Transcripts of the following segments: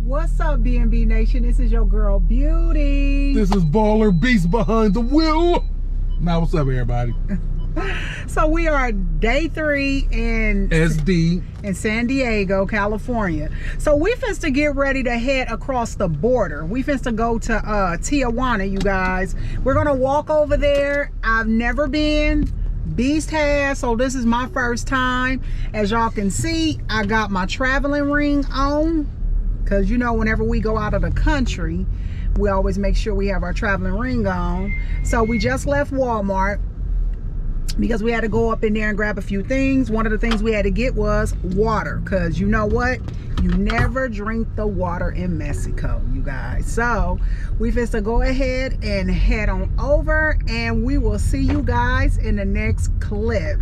What's up, B&B Nation? This is your girl, Beauty. This is Baller Beast behind the wheel. Now, what's up, everybody? So we are day 3 in SD in San Diego, California. So we finna get ready to head across the border. We finna go to Tijuana, you guys. We're gonna walk over there. I've never been. Beast has, so this is my first time. As y'all can see, I got my traveling ring on, because you know, whenever we go out of the country, we always make sure we have our traveling ring on. So we just left Walmart because we had to go up in there and grab a few things. One of the things we had to get was water, because you know what? You never drink the water in Mexico, you guys. So we finna go ahead and head on over, and we will see you guys in the next clip.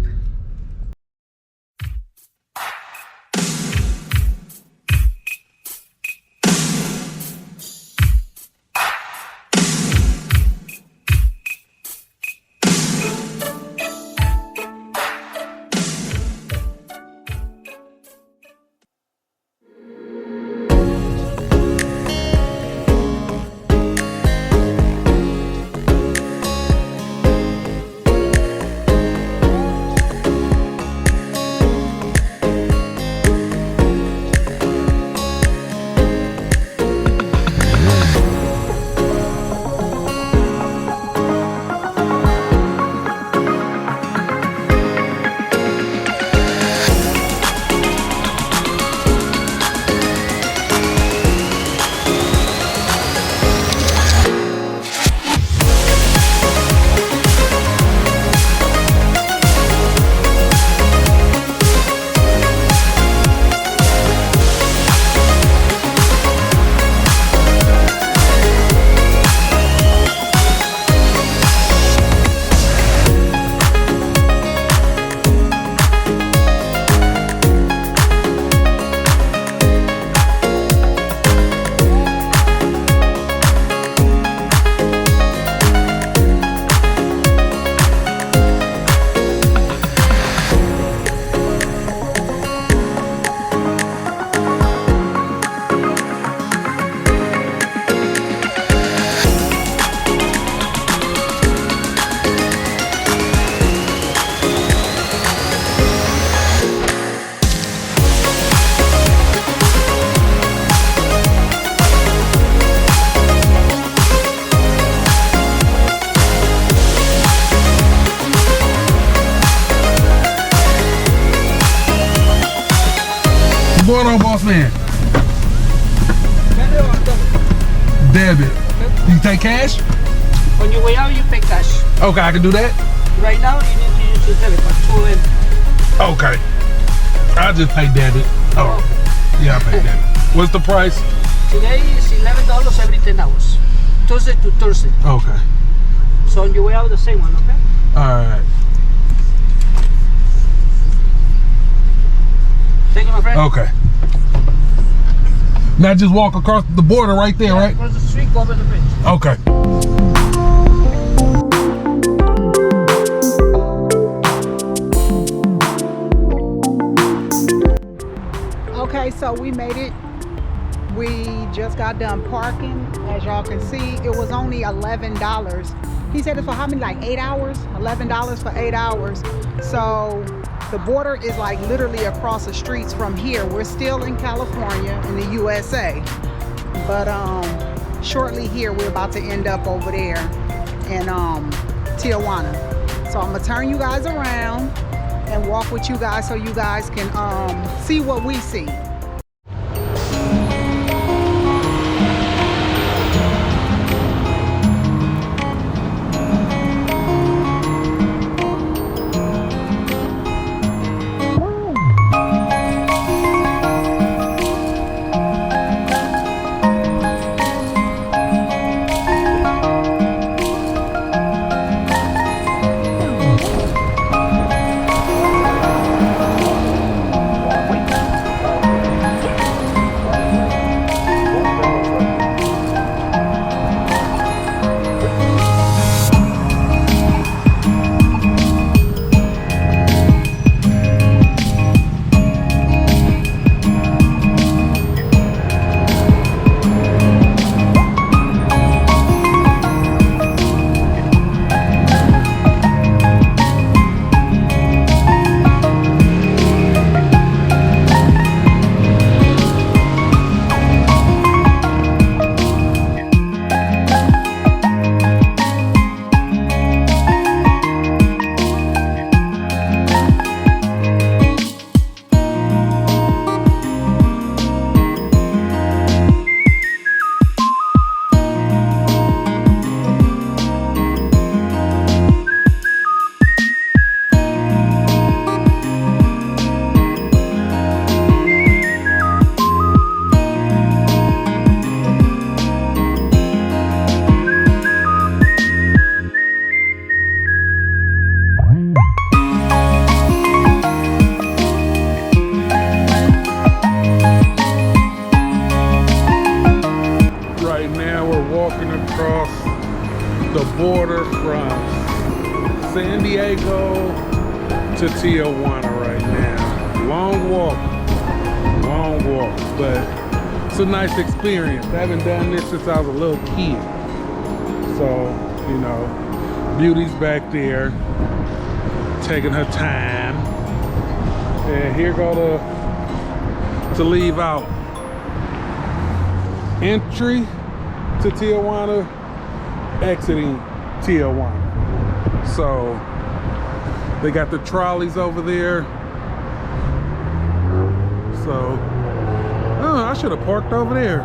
What's going on, boss man? Debit. You take cash? On your way out, you pay cash. Okay, I can do that. Right now, you need to use your debit card. Okay. I just pay debit. Oh, yeah, I pay debit. What's the price? Today is $11 every 10 hours. Tuesday to Thursday. Okay. So on your way out, the same one, okay? All right. Thank you, my friend. Okay. Now just walk across the border right there, right? Across the street, go over the bridge. Okay. Okay, so we made it. We just got done parking. As y'all can see, it was only $11. He said it's for how many, like 8 hours? $11 for 8 hours. So the border is like literally across the streets from here. We're still in California in the USA, but shortly here we're about to end up over there in Tijuana. So I'm gonna turn you guys around and walk with you guys so you guys can see what we see. walking across the border from San Diego to Tijuana right now. Long walk, but it's a nice experience. I haven't done this since I was a little kid. So, you know, Beauty's back there taking her time. And here go to leave out. Entry to Tijuana, exiting Tijuana. So they got the trolleys over there. So I should have parked over there,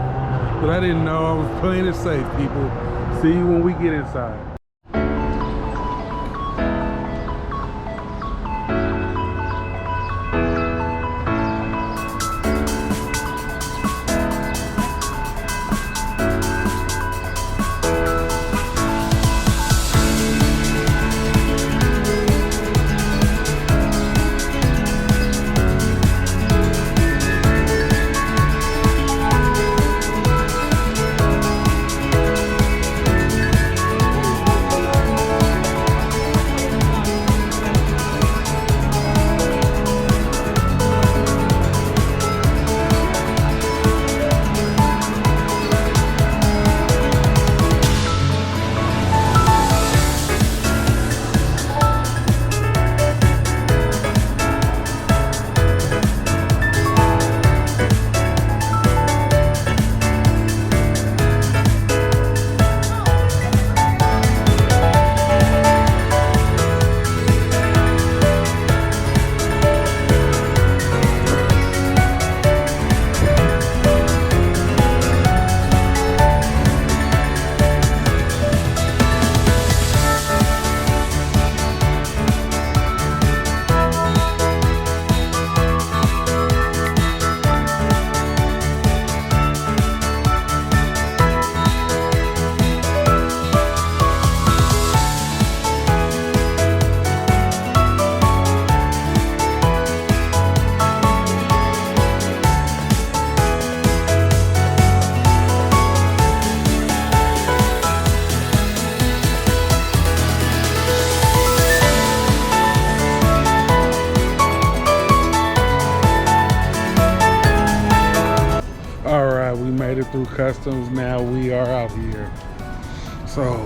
but I didn't know. I was playing it safe, people. See you when we get inside. Through customs. Now we are out here. So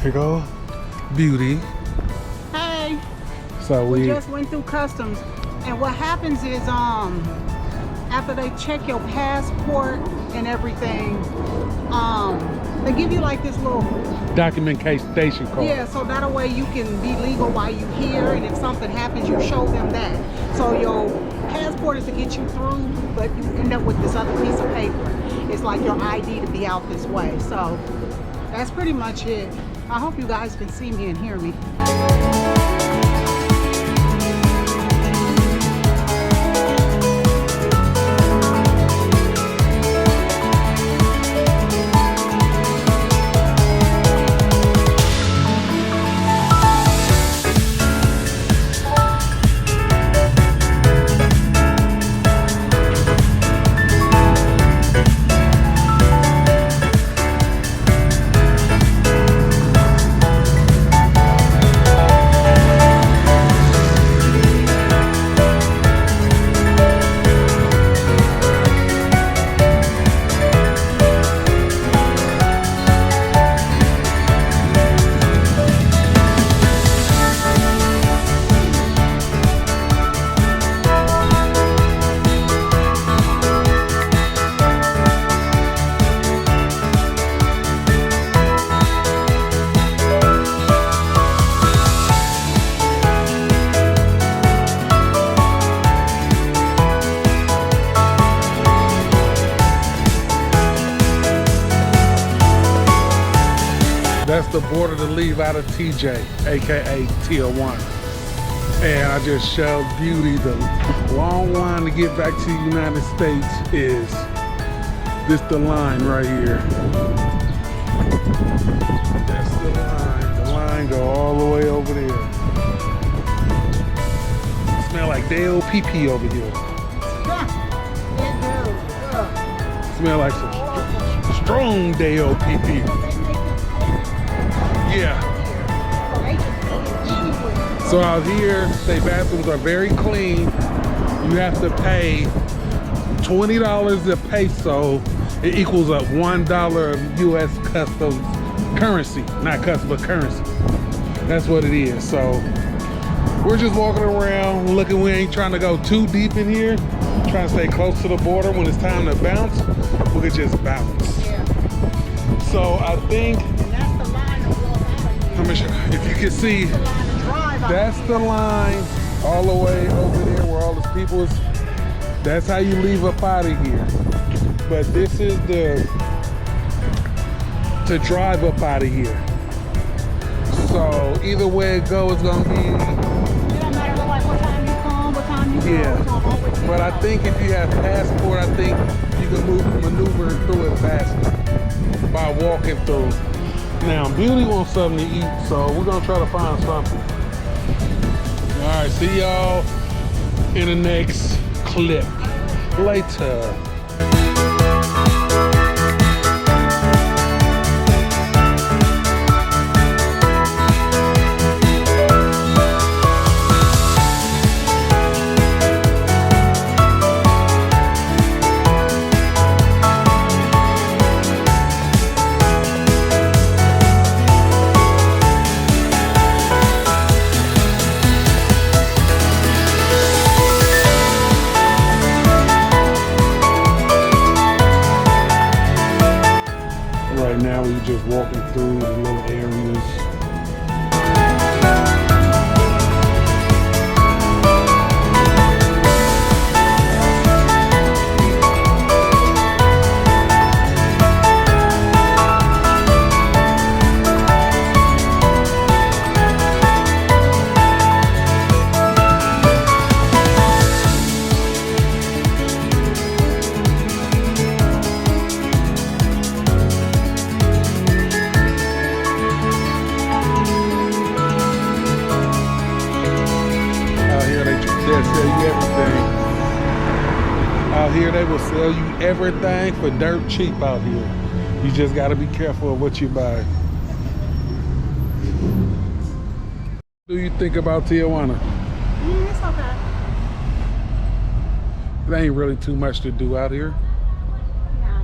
here go Beauty. Hey. So we just went through customs, and what happens is after they check your passport and everything, they give you like this little documentation card. Yeah, so that way you can be legal while you're here, and if something happens, you show them that. So your passport is to get you through, but you end up with this other piece of paper. It's like your ID to be out this way. So that's pretty much it. I hope you guys can see me and hear me. That's the border to leave out of TJ, aka Tijuana. And I just showed Beauty the long line to get back to the United States is this the line right here. That's the line. The line go all the way over there. It smell like Dale PP over here. Smell like some Strong D-O-P-P. Yeah. So out here, they bathrooms are very clean. You have to pay $20 a peso. It equals up $1 of U.S. customs currency, not customs, but currency. That's what it is. So we're just walking around, looking. We ain't trying to go too deep in here. Trying to stay close to the border. When it's time to bounce, we can just bounce. Yeah. So I think, And that's the line of walk out of here. let me show, if you can see, That's the line of drive out that's of the here. line all the way over there where all the people is. That's how you leave up out of here. But this is to drive up out of here. So either way it goes, it's gonna be, It don't matter like what time you come, what time you go. yeah. It's gonna always be But I out. think if you have passport, I think you can maneuver through it faster by walking through. Now, Beauty wants something to eat, so we're gonna try to find something. All right, see y'all in the next clip later. Right now, we're just walking through the little areas. They'll sell you everything. Out here, they will sell you everything for dirt cheap out here. You just got to be careful of what you buy. What do you think about Tijuana? It's okay. There ain't really too much to do out here. Nah.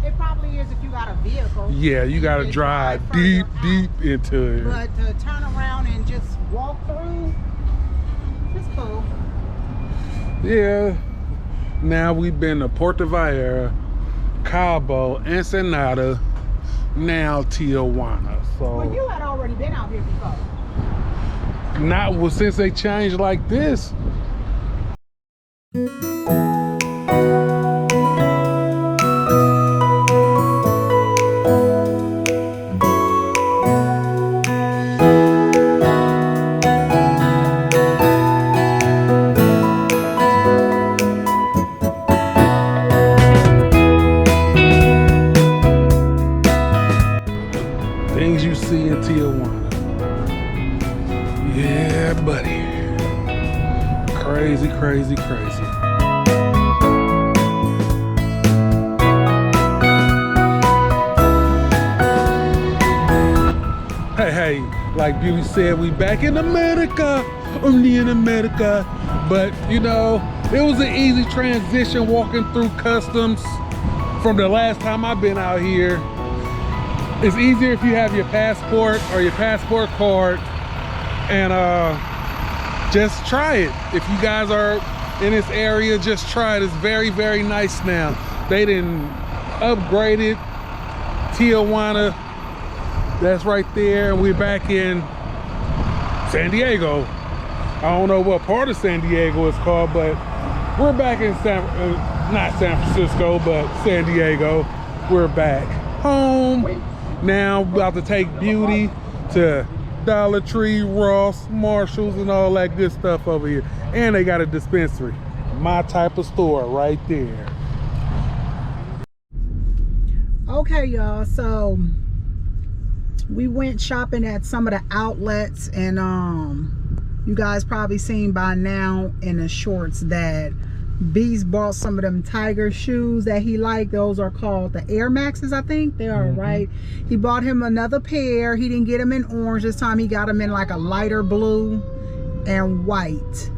It probably is if you got a vehicle. Yeah, you got to can drive further deep, out. deep into it. But to turn around and just walk through, it's cool. Yeah. Now we've been to Puerto Vallarta, Cabo, Ensenada, now Tijuana. So Well, you had already been out here before. not well, since they changed like this. Things you see in Tijuana. Yeah, buddy. Crazy, crazy, crazy. Hey, like Beauty said, we back in America, only in America. But, you know, it was an easy transition walking through customs from the last time I've been out here. It's easier if you have your passport or your passport card, and just try it. If you guys are in this area, just try it. It's very, very nice now. They didn't upgrade it. Tijuana, that's right there. And we're back in San Diego. I don't know what part of San Diego it's called, but we're back in not San Francisco, but San Diego. We're back home. Now about to take Beauty to Dollar Tree, Ross, Marshalls, and all that good stuff over here. And they got a dispensary. My type of store right there. Okay, y'all, so we went shopping at some of the outlets, and you guys probably seen by now in the shorts that Beast bought some of them Tiger shoes that he liked. Those are called the Air Maxes, I think. They are, right? He bought him another pair. He didn't get them in orange this time. He got them in like a lighter blue and white.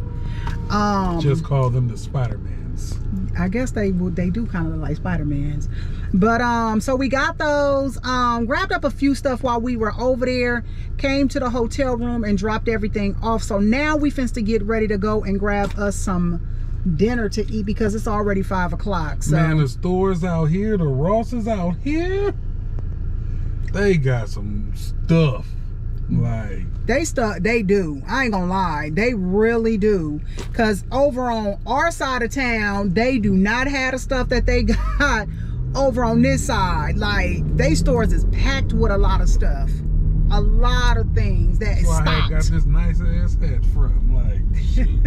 Just call them the Spider-Mans. I guess they do kind of look like Spider-Mans. But so we got those, grabbed up a few stuff while we were over there, came to the hotel room and dropped everything off. So now we finna to get ready to go and grab us some dinner to eat because it's already 5 o'clock. So man, the stores out here, the Rosses out here, they got some stuff. Like they do. I ain't gonna lie, they really do. Cause over on our side of town, they do not have the stuff that they got over on this side. Like they stores is packed with a lot of stuff, a lot of things that is stocked. I got this nice ass hat from, like, shoot.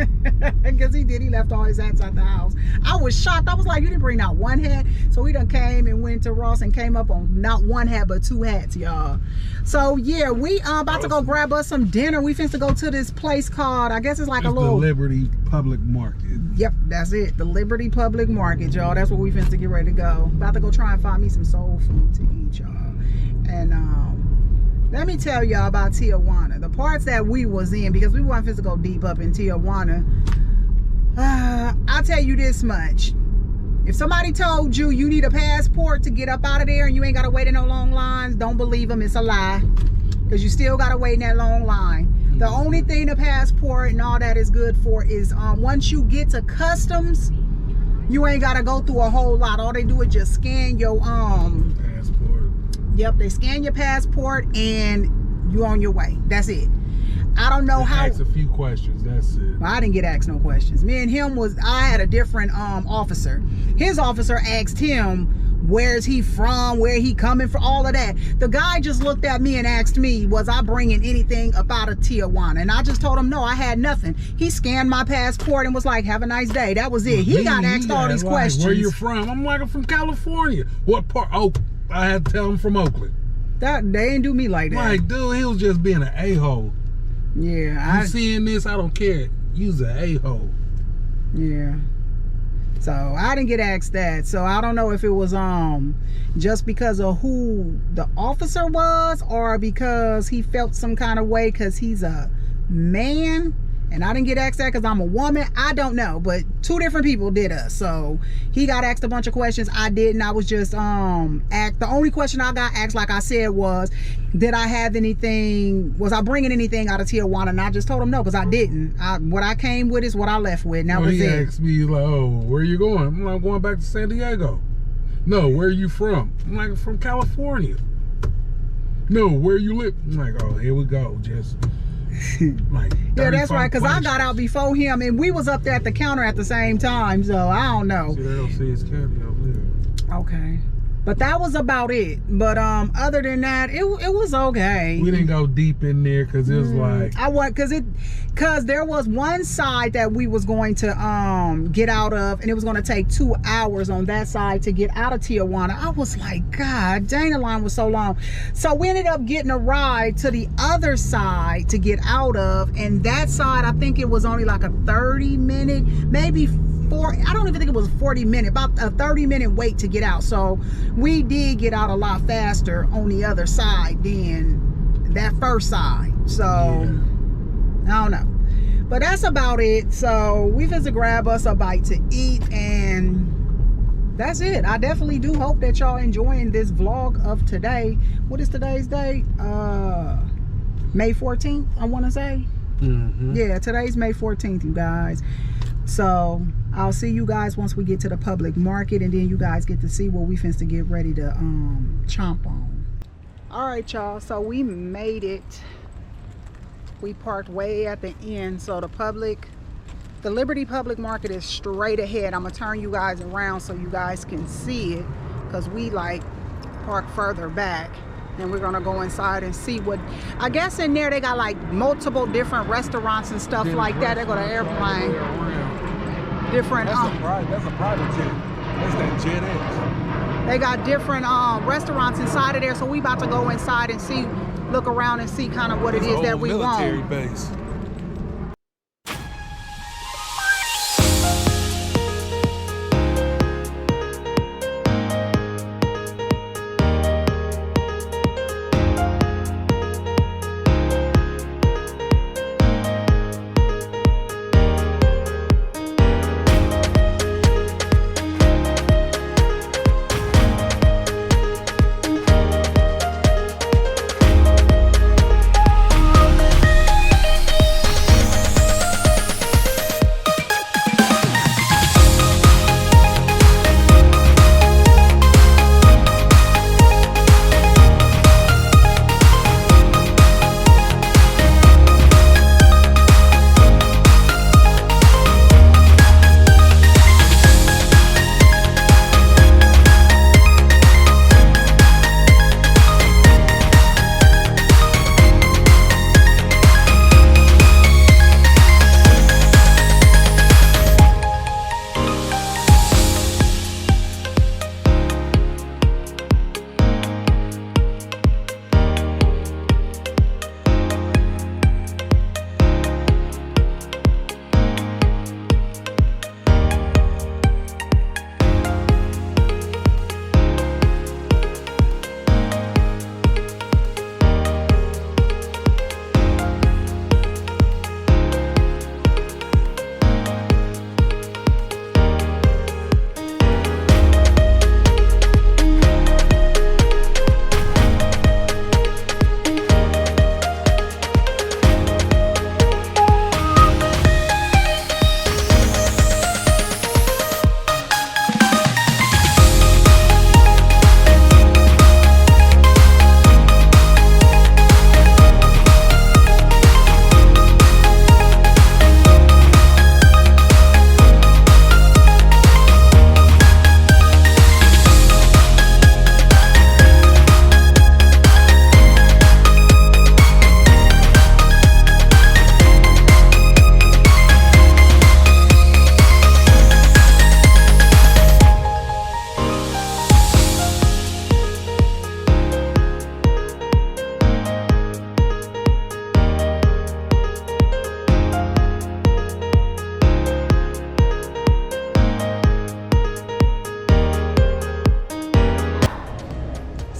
Because he left all his hats out the house. I was shocked. I was like, you didn't bring not one hat? So we done came and went to Ross and came up on not one hat but 2 hats, y'all. So yeah, we about to go grab us some dinner. We finna go to this place called, I guess it's like a little, the Liberty Public Market. Yep, that's it, the Liberty Public Market, y'all. That's what we finna get ready to go. About to go try and find me some soul food to eat, y'all. And let me tell y'all about Tijuana. The parts that we was in, because we weren't finna go deep up in Tijuana. I'll tell you this much. If somebody told you you need a passport to get up out of there and you ain't gotta wait in no long lines, don't believe them. It's a lie. Because you still gotta wait in that long line. The only thing the passport and all that is good for is once you get to customs, you ain't gotta go through a whole lot. All they do is just scan your passport. Yep, they scan your passport and you on your way. That's it. I don't know how. Ask a few questions. That's it. I didn't get asked no questions. Me and him I had a different officer. His officer asked him, where's he from, where he coming from, all of that. The guy just looked at me and asked me, was I bringing anything up out of Tijuana? And I just told him no, I had nothing. He scanned my passport and was like, have a nice day. That was it. He got asked all these questions. Where you from? I'm like, I'm from California. What part? Oh, I had to tell him from Oakland. They ain't do me like that. Like, dude, he was just being an a-hole. Yeah, You seeing this? I don't care. You's an a-hole. Yeah. So I didn't get asked that. So I don't know if it was just because of who the officer was or because he felt some kind of way because he's a man. And I didn't get asked that because I'm a woman. I don't know. But 2 different people did us. So he got asked a bunch of questions. I didn't. I was just asked. The only question I got asked, like I said, was, did I have anything? Was I bringing anything out of Tijuana? And I just told him no, because I didn't. What I came with is what I left with. And that was he it. He asked me, like, oh, where you going? I'm like, going back to San Diego. No, where are you from? I'm like, from California. No, where you live? I'm like, oh, here we go. Just... like yeah, that's right, because I got out before him and we was up there at the counter at the same time, so I don't know. See, they don't see his candy over there. Okay, but that was about it. But other than that, it was okay. We didn't go deep in there because it was like because there was one side that we was going to get out of, and it was going to take 2 hours on that side to get out of Tijuana. I was like, God dang, the line was so long. So we ended up getting a ride to the other side to get out of, and that side, I think it was only like a 30-minute, maybe 40, I don't even think it was 40-minute, about a 30-minute wait to get out. So we did get out a lot faster on the other side than that first side. So yeah. I don't know, but that's about it. So we finna grab us a bite to eat, and that's it. I definitely do hope that y'all enjoying this vlog of today. What is today's date? May 14th, I want to say. Yeah, today's May 14th, you guys. So I'll see you guys once we get to the public market, and then you guys get to see what we finna get ready to chomp on. All right, y'all, so we made it. We parked way at the end, so the Liberty Public Market is straight ahead. I'm gonna turn you guys around so you guys can see it, because we like parked further back. And we're gonna go inside and see what, I guess in there they got like multiple different restaurants and stuff like that. They got an airplane. Different. That's a private jet. That's that Jet X. They got different restaurants inside of there, so we about to go inside and see, look around and see kind of what it is that we want. Military base.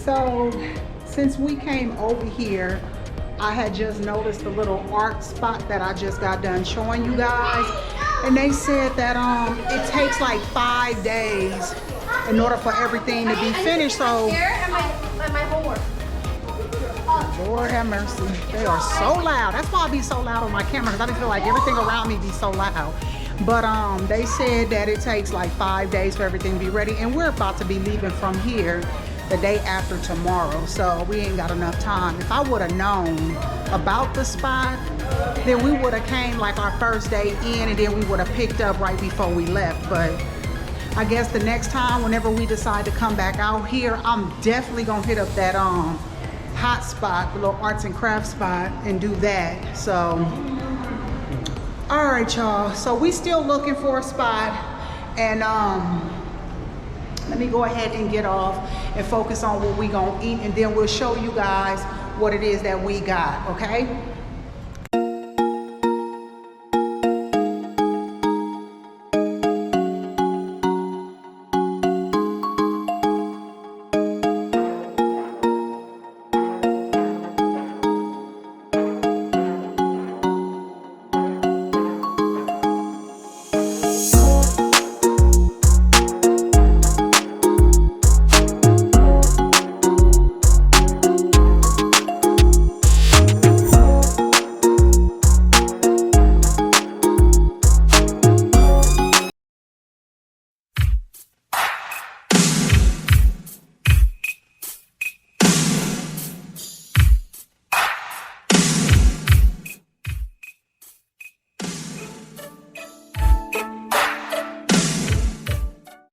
So since we came over here, I had just noticed the little art spot that I just got done showing you guys. And they said that it takes like 5 days in order for everything to be finished. So my homework. Lord have mercy. They are so loud. That's why I be so loud on my camera, because I feel like everything around me be so loud. But they said that it takes like 5 days for everything to be ready. And we're about to be leaving from here the day after tomorrow. So we ain't got enough time. If I would have known about the spot, then we would have came like our first day in, and then we would have picked up right before we left. But I guess the next time, whenever we decide to come back out here, I'm definitely gonna hit up that hot spot, the little arts and crafts spot, and do that. So all right, y'all, so we still looking for a spot, and let me go ahead and get off and focus on what we gonna eat, and then we'll show you guys what it is that we got, okay?